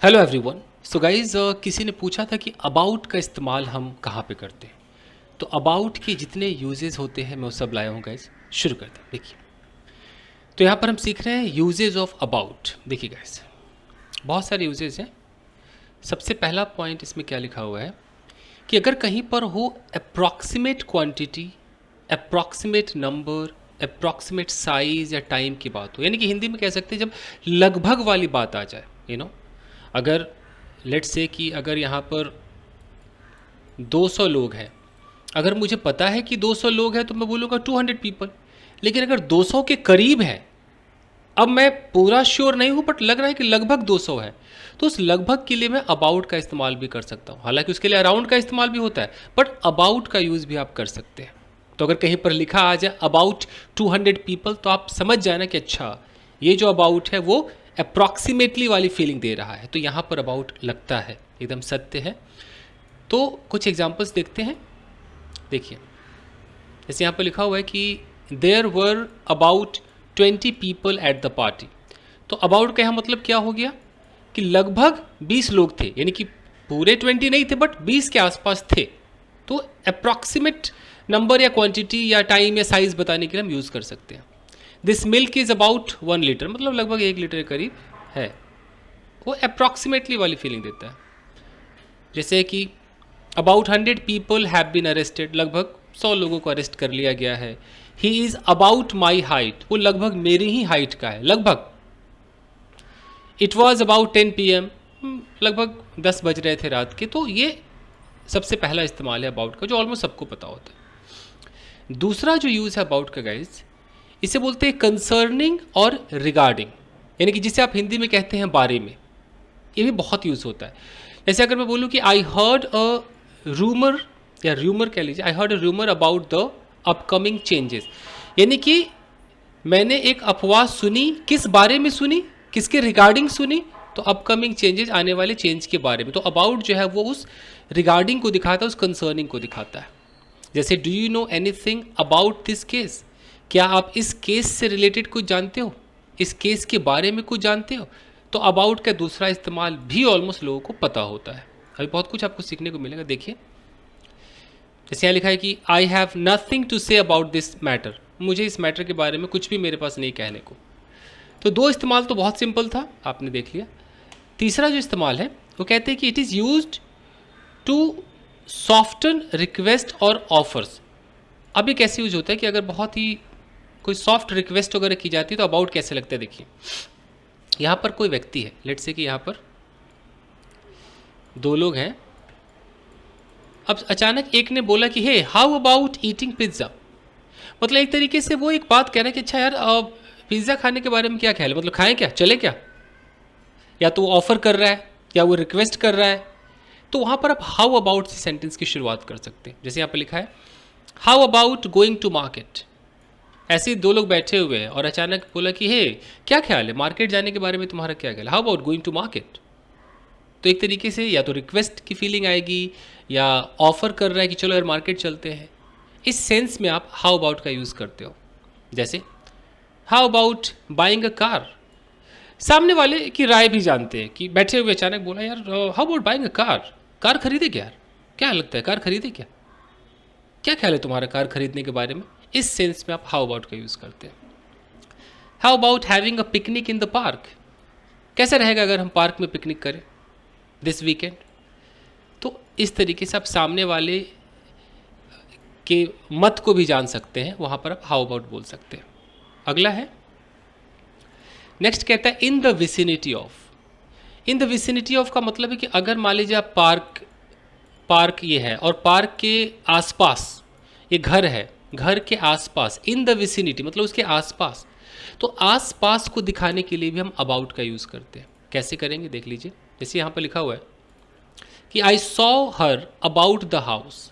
Hello everyone. So guys किसी ने पूछा था कि अबाउट का इस्तेमाल हम कहाँ पे करते हैं। तो अबाउट के जितने यूजेस होते हैं मैं वो सब लाया हूँ गाइज। शुरू करते हैं। देखिए, तो यहाँ पर हम सीख रहे हैं यूजेस ऑफ अबाउट। देखिए गाइज, बहुत सारे यूजेस हैं। सबसे पहला पॉइंट इसमें क्या लिखा हुआ है कि अगर कहीं पर हो approximate quantity, approximate number, approximate size या टाइम की बात हो, यानी कि हिंदी में कह सकते हैं जब लगभग वाली बात आ जाए। अगर लेट्स से कि अगर यहाँ पर 200 लोग हैं, अगर मुझे पता है कि 200 लोग हैं तो मैं बोलूँगा 200 पीपल। लेकिन अगर 200 के करीब है, अब मैं पूरा श्योर नहीं हूँ बट लग रहा है कि लगभग 200 है, तो उस लगभग के लिए मैं अबाउट का इस्तेमाल भी कर सकता हूँ। हालांकि उसके लिए अराउंड का इस्तेमाल भी होता है, बट अबाउट का यूज़ भी आप कर सकते हैं। तो अगर कहीं पर लिखा आ जाए अबाउट 200 पीपल, तो आप समझ जाना कि अच्छा, ये जो अबाउट है वो अप्रॉक्सीमेटली वाली फीलिंग दे रहा है। तो यहाँ पर अबाउट लगता है, एकदम सत्य है। तो कुछ एग्जाम्पल्स देखते हैं। देखिए, जैसे यहाँ पर लिखा हुआ है कि there were about 20 people at the party. तो अबाउट का यहाँ मतलब क्या हो गया कि लगभग 20 लोग थे, यानी कि पूरे 20 नहीं थे बट 20 के आसपास थे। तो अप्रॉक्सीमेट नंबर या क्वांटिटी या टाइम या साइज बताने के लिए हम यूज़ कर सकते हैं। This milk is about 1 litre, मतलब लगभग 1 लीटर के करीब है। वो अप्रॉक्सीमेटली वाली फीलिंग देता है। जैसे कि about 100 people have been arrested, लगभग 100 लोगों को अरेस्ट कर लिया गया है। He is about my height, वो लगभग मेरी ही हाइट का है, लगभग। इट वॉज अबाउट 10 PM, लगभग 10 बज रहे थे रात के। तो ये सबसे पहला इस्तेमाल है अबाउट का, जो ऑलमोस्ट सबको पता होता है। दूसरा जो यूज़ है अबाउट का गाइज, इसे बोलते हैं कंसर्निंग और रिगार्डिंग, यानी कि जिसे आप हिंदी में कहते हैं बारे में। ये भी बहुत यूज़ होता है। जैसे अगर मैं बोलूँ कि आई हर्ड अ रूमर, या रूमर कह लीजिए, I heard a rumour about the upcoming changes, यानी कि मैंने एक अफवाह सुनी। किस बारे में सुनी, किसके रिगार्डिंग सुनी? तो अपकमिंग चेंजेस, आने वाले चेंज के बारे में। तो अबाउट जो है वो उस रिगार्डिंग को दिखाता है, उस कंसर्निंग को दिखाता है। जैसे do you know anything about this case, क्या आप इस केस से रिलेटेड कुछ जानते हो, इस केस के बारे में कुछ जानते हो? तो अबाउट का दूसरा इस्तेमाल भी ऑलमोस्ट लोगों को पता होता है। अभी बहुत कुछ आपको सीखने को मिलेगा। देखिए, जैसे यहाँ लिखा है कि I have nothing to say about this matter, मुझे इस मैटर के बारे में कुछ भी मेरे पास नहीं कहने को। तो दो इस्तेमाल तो बहुत सिंपल था, आपने देख लिया। तीसरा जो इस्तेमाल है वो कहते हैं कि it is used to soften request और ऑफर्स। अब ये कैसे यूज होता है कि अगर बहुत ही कोई सॉफ्ट रिक्वेस्ट वगैरह की जाती है तो अबाउट कैसे लगता है। देखिए, यहाँ पर कोई व्यक्ति है, लेट्स से कि यहाँ पर 2 लोग हैं। अब अचानक एक ने बोला कि hey how about eating pizza, मतलब एक तरीके से वो एक बात कह रहा है कि अच्छा यार, पिज़्ज़ा खाने के बारे में क्या ख्याल है, मतलब खाएं क्या, चले क्या? या तो वो ऑफर कर रहा है या वो रिक्वेस्ट कर रहा है। तो वहाँ पर आप हाउ अबाउट से सेंटेंस की शुरुआत कर सकते हैं। जैसे यहाँ पर लिखा है how about going to market. ऐसे ही 2 लोग बैठे हुए हैं और अचानक बोला कि हे क्या ख्याल है, मार्केट जाने के बारे में तुम्हारा क्या ख्याल है, how about going to market. तो एक तरीके से या तो रिक्वेस्ट की फीलिंग आएगी या ऑफर कर रहा है कि चलो यार मार्केट चलते हैं। इस सेंस में आप हाउ अबाउट का यूज़ करते हो। जैसे how about buying a car, सामने वाले की राय भी जानते हैं कि बैठे हुए अचानक बोला यार how about buying a car, car खरीदे क्या यार, क्या लगता है कार खरीदे क्या, क्या ख्याल है तुम्हारा कार खरीदने के बारे में। इस सेंस में आप हाउ अबाउट का यूज़ करते हैं। How about having a picnic in the park, कैसा रहेगा अगर हम पार्क में पिकनिक करें दिस वीकेंड। तो इस तरीके से आप सामने वाले के मत को भी जान सकते हैं, वहाँ पर आप हाउ अबाउट बोल सकते हैं। अगला है, नेक्स्ट कहता है in the vicinity of. In the vicinity of का मतलब है कि अगर मान लीजिए आप पार्क ये है और पार्क के आसपास ये घर है, घर के आसपास, इन द विसिनिटी मतलब उसके आसपास। तो आसपास को दिखाने के लिए भी हम अबाउट का यूज़ करते हैं। कैसे करेंगे देख लीजिए। जैसे यहाँ पर लिखा हुआ है कि I saw her about the house.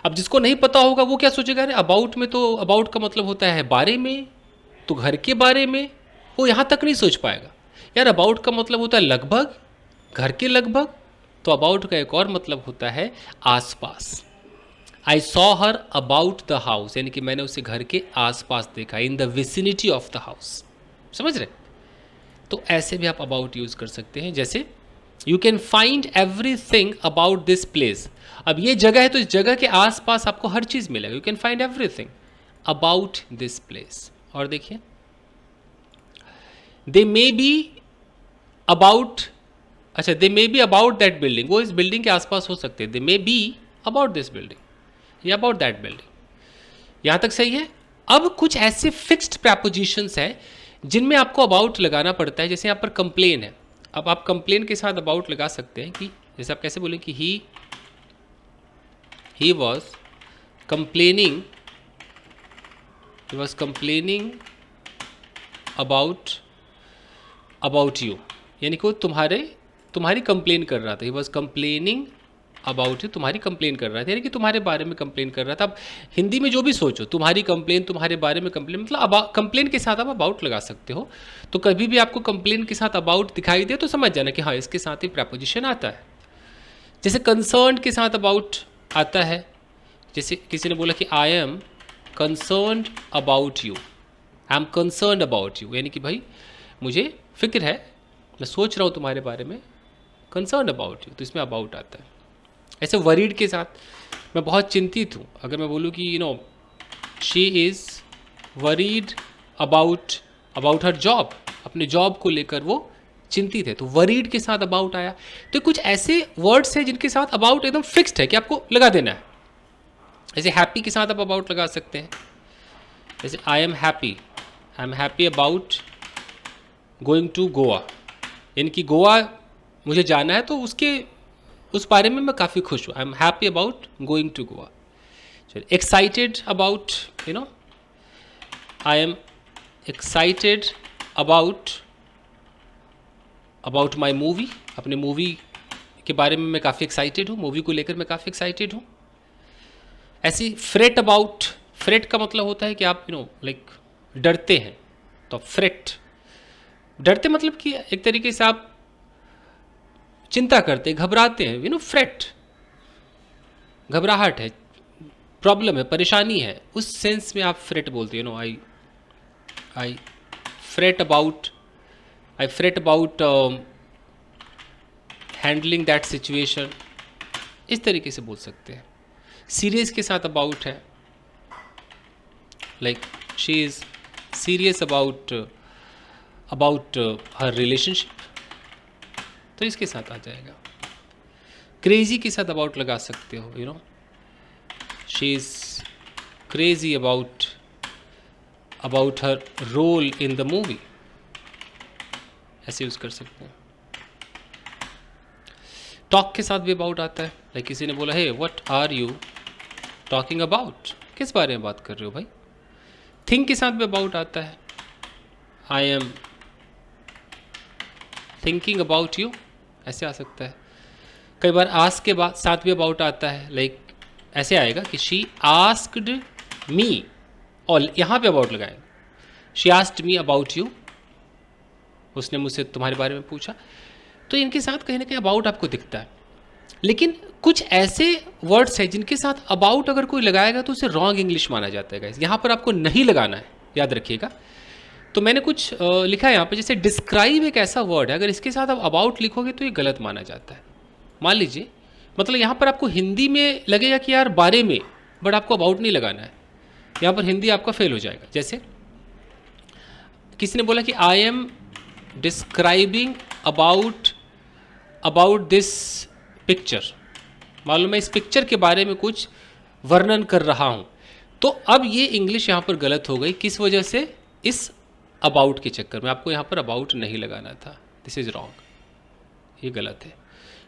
अब जिसको नहीं पता होगा वो क्या सोचेगा, अरे अबाउट में तो अबाउट का मतलब होता है बारे में, तो घर के बारे में, वो यहाँ तक नहीं सोच पाएगा। यार अबाउट का मतलब होता है लगभग, घर के लगभग। तो अबाउट का एक और मतलब होता है आसपास। I saw her about the house, यानी कि मैंने उसे घर के आसपास देखा, in the vicinity of the house. समझ रहे? तो ऐसे भी आप अबाउट यूज़ कर सकते हैं। जैसे you can find everything about this place. अब ये जगह है तो इस जगह के आसपास आपको हर चीज़ मिलेगा। You can find everything about this place. और देखिए, दे मे बी अबाउट, अच्छा they may be about that building, वो इस बिल्डिंग के आसपास हो सकते हैं। They may be about this building या अबाउट दैट बिल्डिंग। यहां तक सही है। अब कुछ ऐसे फिक्स्ड प्रपोजिशंस हैं जिनमें आपको अबाउट लगाना पड़ता है। जैसे यहाँ पर कंप्लेन है, अब आप कंप्लेन के साथ अबाउट लगा सकते हैं कि जैसे आप कैसे बोलें कि he was complaining, about you, यानी कि वो तुम्हारी कंप्लेन कर रहा था। He was complaining about you, तुम्हारी कंप्लेन कर रहा था, यानी कि तुम्हारे बारे में कंप्लेन कर रहा था। अब हिंदी में जो भी सोचो, तुम्हारी कंप्लेन, तुम्हारे बारे में कंप्लेन, मतलब कंप्लेन के साथ आप अबाउट लगा सकते हो। तो कभी भी आपको कंप्लेन के साथ अबाउट दिखाई दे तो समझ जाना कि हाँ इसके साथ ही प्रपोजिशन आता है। जैसे कंसर्न के साथ अबाउट आता है। जैसे किसी ने बोला कि I am concerned about you, I am concerned about you, यानी कि भाई मुझे फिक्र है, मैं सोच रहा हूँ तुम्हारे बारे में, कंसर्न्ड अबाउट यू, तो इसमें अबाउट आता है। ऐसे वरीड के साथ, मैं बहुत चिंतित हूँ, अगर मैं बोलूँ कि she is worried about her job, अपने जॉब को लेकर वो चिंतित है, तो वरीड के साथ अबाउट आया। तो कुछ ऐसे वर्ड्स हैं जिनके साथ अबाउट एकदम फिक्स्ड है कि आपको लगा देना है। जैसे हैप्पी के साथ आप अबाउट लगा सकते हैं। जैसे I am happy about going to Goa, यानी कि गोवा मुझे जाना है तो उस बारे में मैं काफ़ी खुश हूँ। I am happy about going to Goa. Excited about, I am excited about my movie, अपने मूवी के बारे में मैं काफ़ी एक्साइटेड हूँ, मूवी को लेकर मैं काफ़ी एक्साइटेड हूँ। ऐसी फ्रेट अबाउट, फ्रेट का मतलब होता है कि आप लाइक डरते हैं, तो फ्रेट, डरते मतलब कि एक तरीके से आप चिंता करते हैं, घबराते हैं, फ्रेट, घबराहट है, प्रॉब्लम है, परेशानी है, उस सेंस में आप फ्रेट बोलते हैं। I fret about handling that situation, इस तरीके से बोल सकते हैं। सीरियस के साथ अबाउट है, like she is serious about her relationship, तो इसके साथ आ जाएगा। क्रेजी के साथ अबाउट लगा सकते हो, she is crazy about her role in the movie, ऐसे यूज़ कर सकते हैं। टॉक के साथ भी अबाउट आता है, लाइक किसी ने बोला है what are you talking about, किस बारे में बात कर रहे हो भाई। थिंक के साथ भी अबाउट आता है, I am thinking about you, ऐसे आ सकता है। कई बार आस्क के साथ भी अबाउट आता है, लाइक ऐसे आएगा कि शी आस्क्ड मी, और यहाँ पे अबाउट लगाएंगे, she asked me about you, उसने मुझसे तुम्हारे बारे में पूछा। तो इनके साथ कहीं ना कहीं अबाउट आपको दिखता है। लेकिन कुछ ऐसे वर्ड्स हैं जिनके साथ अबाउट अगर कोई लगाएगा तो उसे रॉन्ग इंग्लिश माना जाता है गाइस, यहाँ पर आपको नहीं लगाना है, याद रखिएगा। तो मैंने कुछ लिखा है यहाँ पे, जैसे डिस्क्राइब एक ऐसा वर्ड है, अगर इसके साथ आप अबाउट लिखोगे तो ये गलत माना जाता है। मान लीजिए, मतलब यहाँ पर आपको हिंदी में लगेगा कि यार बारे में, बट आपको अबाउट नहीं लगाना है, यहाँ पर हिंदी आपका फेल हो जाएगा। जैसे किसी ने बोला कि I am describing about this picture, मालूम है इस पिक्चर के बारे में कुछ वर्णन कर रहा हूँ, तो अब ये इंग्लिश यहाँ पर गलत हो गई। किस वजह से? इस अबाउट के चक्कर में। आपको यहाँ पर अबाउट नहीं लगाना था, दिस इज़ रॉन्ग, ये गलत है।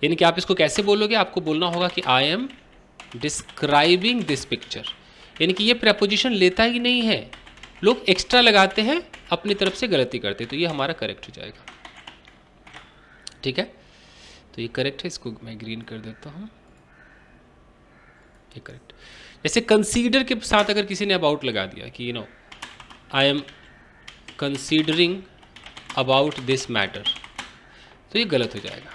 यानी कि आप इसको कैसे बोलोगे, आपको बोलना होगा कि I am describing this picture, यानी कि ये प्रपोजिशन लेता ही नहीं है, लोग एक्स्ट्रा लगाते हैं, अपनी तरफ से गलती करते हैं, तो ये हमारा करेक्ट हो जाएगा। ठीक है, तो ये करेक्ट है, इसको मैं ग्रीन कर देता हूँ, ये करेक्ट। जैसे कंसीडर के साथ अगर किसी ने अबाउट लगा दिया कि I am considering about this matter, तो ये गलत हो जाएगा।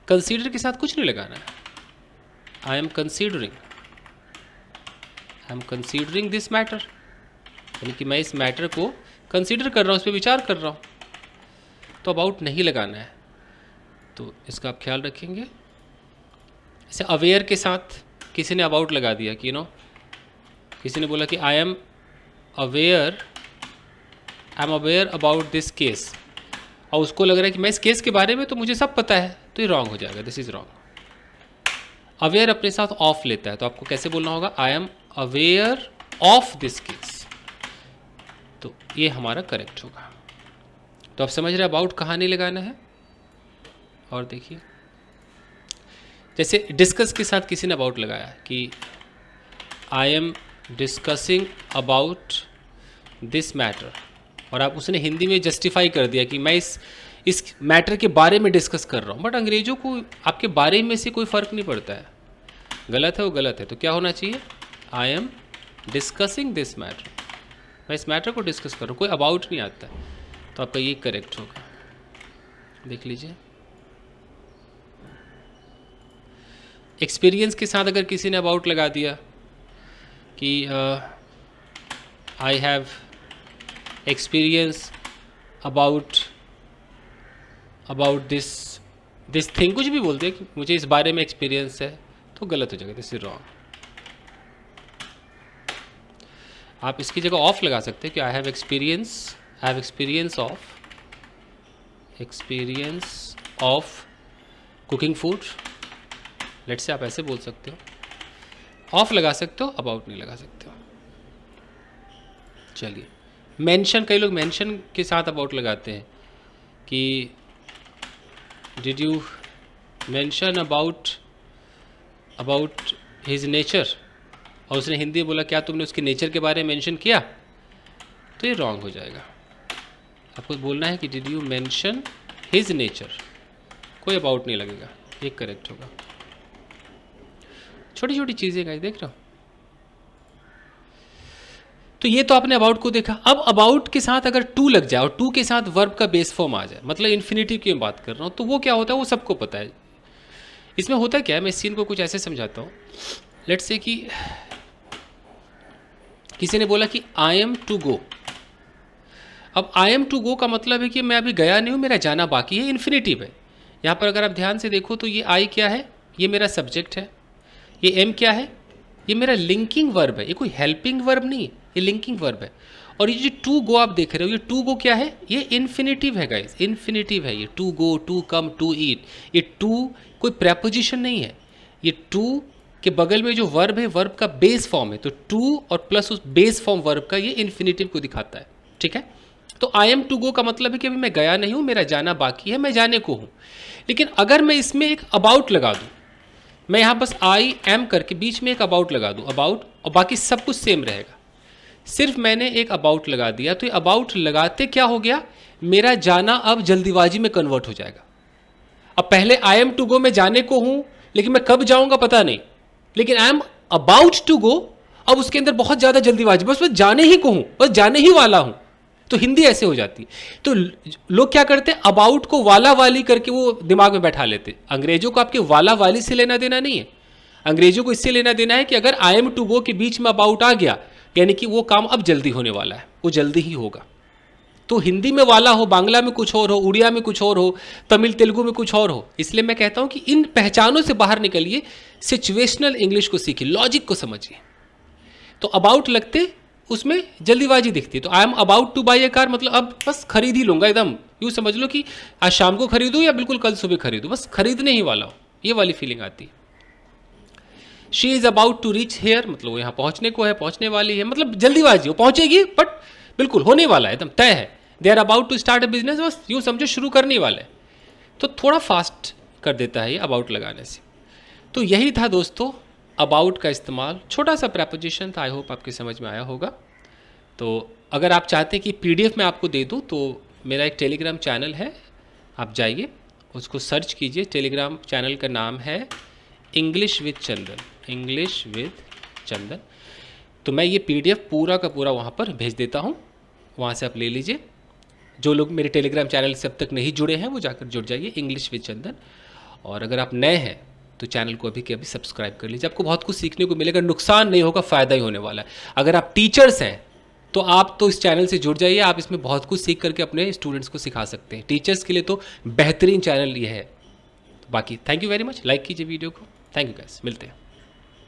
कंसीडर के साथ कुछ नहीं लगाना है, I am considering this matter, यानी कि मैं इस मैटर को कंसीडर कर रहा हूँ, इस पर विचार कर रहा हूँ, तो अबाउट नहीं लगाना है। तो इसका आप ख्याल रखेंगे। जैसे अवेयर के साथ किसी ने अबाउट लगा दिया कि किसी ने बोला कि I am aware about this case, और उसको लग रहा है कि मैं इस केस के बारे में तो मुझे सब पता है, तो ये रॉन्ग हो जाएगा, दिस इज़ रॉन्ग। अवेयर अपने साथ ऑफ लेता है, तो आपको कैसे बोलना होगा, I am aware of this case, तो ये हमारा करेक्ट होगा। तो आप समझ रहे हैं अबाउट कहाँ नहीं लगाना है। और देखिए जैसे डिस्कस के साथ किसी ने अबाउट लगाया कि I am discussing about this matter, और आप उसने हिंदी में जस्टिफाई कर दिया कि मैं इस मैटर के बारे में डिस्कस कर रहा हूँ, बट अंग्रेजों को आपके बारे में से कोई फ़र्क नहीं पड़ता है, गलत है वो गलत है। तो क्या होना चाहिए, I am discussing this matter, मैं इस मैटर को डिस्कस कर रहा हूँ, कोई अबाउट नहीं आता, तो आपका ये करेक्ट होगा। देख लीजिए एक्सपीरियंस के साथ अगर किसी ने अबाउट लगा दिया कि I have experience about this thing, कुछ भी बोलते हैं कि मुझे इस बारे में एक्सपीरियंस है, तो गलत हो जाएगा, दिस इज रॉन्ग। आप इसकी जगह ऑफ लगा सकते हैं कि I have experience of cooking food, let say आप ऐसे बोल सकते हो, ऑफ लगा सकते हो, अबाउट नहीं लगा सकते हो। चलिए मेंशन, कई लोग मेंशन के साथ अबाउट लगाते हैं कि did you mention about his nature, और उसने हिंदी में बोला क्या तुमने उसके नेचर के बारे में मेंशन किया, तो ये रॉन्ग हो जाएगा। आपको बोलना है कि did you mention his nature, कोई अबाउट नहीं लगेगा, ये करेक्ट होगा। छोटी छोटी चीज़ें गाइस देख रहे हो। तो ये तो आपने अबाउट को देखा। अब अबाउट के साथ अगर टू लग जाए और टू के साथ वर्ब का बेस फॉर्म आ जाए, मतलब इन्फिनिटिव की मैं बात कर रहा हूँ, तो वो क्या होता है वो सबको पता है। इसमें होता क्या है, मैं इस सीन को कुछ ऐसे समझाता हूँ। लेट्स से कि किसी ने बोला कि आई एम टू गो। अब आई एम टू गो का मतलब है कि मैं अभी गया नहीं हूँ, मेरा जाना बाकी है, इन्फिनिटिव है। यहाँ पर अगर आप ध्यान से देखो तो ये आई क्या है, ये मेरा सब्जेक्ट है, ये एम क्या है, ये मेरा लिंकिंग वर्ब है, ये कोई हेल्पिंग वर्ब नहीं है, ये लिंकिंग वर्ब है। और ये जो टू गो आप देख रहे हो, ये टू गो क्या है, ये इन्फिनिटिव है गाइस, इन्फिनिटिव है ये, to go, to come, to eat. ये टू कोई प्रेपोजिशन नहीं है, ये टू के बगल में जो वर्ब है, वर्ब का बेस फॉर्म है, तो टू और प्लस उस बेस फॉर्म वर्ब का ये इन्फिनिटिव को दिखाता है, ठीक है। तो आई एम टू गो का मतलब है कि अभी मैं गया नहीं हूँ, मेरा जाना बाकी है, मैं जाने को हूँ। लेकिन अगर मैं इसमें एक अबाउट लगा दूँ, मैं यहाँ बस आई एम करके बीच में एक अबाउट लगा दूँ, अबाउट, और बाकी सब कुछ सेम रहेगा। सिर्फ मैंने एक अबाउट लगा दिया, तो ये अबाउट लगाते क्या हो गया, मेरा जाना अब जल्दीबाजी में कन्वर्ट हो जाएगा। अब पहले आई एम टू गो मैं जाने को हूँ, लेकिन मैं कब जाऊँगा पता नहीं, लेकिन I am about to go, अब उसके अंदर बहुत ज़्यादा जल्दीबाजी, बस मैं जाने ही को हूँ, बस जाने ही वाला हूँ। तो हिंदी ऐसे हो जाती है। तो लोग क्या करते हैं, अबाउट को वाला वाली करके वो दिमाग में बैठा लेते। अंग्रेजों को आपके वाला वाली से लेना देना नहीं है, अंग्रेजों को इससे लेना देना है कि अगर आई एम टू गो के बीच में अबाउट आ गया, यानी कि वो काम अब जल्दी होने वाला है, वो जल्दी ही होगा। तो हिंदी में वाला हो, बांग्ला में कुछ और हो, उड़िया में कुछ और हो, तमिल तेलुगु में कुछ और हो। इसलिए मैं कहता हूं कि इन पहचानों से बाहर निकलिए, सिचुएशनल इंग्लिश को सीखिए, लॉजिक को समझिए। तो अबाउट लगते उसमें जल्दीबाजी दिखती है। तो आई am about two by A car, मतलब अब बस खरीद ही लूंगा, एकदम यूँ समझ लो कि आज शाम को खरीदूँ या बिल्कुल कल सुबह खरीदूँ, बस खरीदने ही वाला हो, ये वाली फीलिंग आती है। She is about to reach here, मतलब वो यहाँ पहुँचने को है, पहुँचने वाली है, मतलब जल्दीबाजी, वो पहुँचेगी बट बिल्कुल होने वाला है, एकदम तय है। They are about to start a business, बस यूँ समझो शुरू करने वाले हैं। तो थोड़ा फास्ट कर देता है ये अबाउट लगाने से। तो यही था दोस्तों अबाउट का इस्तेमाल, छोटा सा प्रेपोजिशन था, आई होप आपके समझ में आया होगा। तो अगर आप चाहते हैं कि पीडीएफ में आपको दे दूँ, तो मेरा एक टेलीग्राम चैनल है, आप जाइए उसको सर्च कीजिए। टेलीग्राम चैनल का नाम है English with Chandan, English with Chandan. तो मैं ये पीडीएफ पूरा का पूरा वहाँ पर भेज देता हूँ, वहाँ से आप ले लीजिए। जो लोग मेरे टेलीग्राम चैनल से अब तक नहीं जुड़े हैं वो जाकर जुड़ जाइए, इंग्लिश विद चंदन। और अगर आप नए हैं तो चैनल को अभी के अभी सब्सक्राइब कर लीजिए, आपको बहुत कुछ सीखने को मिलेगा, नुकसान नहीं होगा, फ़ायदा ही होने वाला है। अगर आप टीचर्स हैं तो आप तो इस चैनल से जुड़ जाइए, आप इसमें बहुत कुछ सीख करके अपने स्टूडेंट्स को सिखा सकते हैं। टीचर्स के लिए तो बेहतरीन चैनल ये है, तो बाकी thank you very much, like कीजिए वीडियो को। थैंक यू गाइस, मिलते हैं।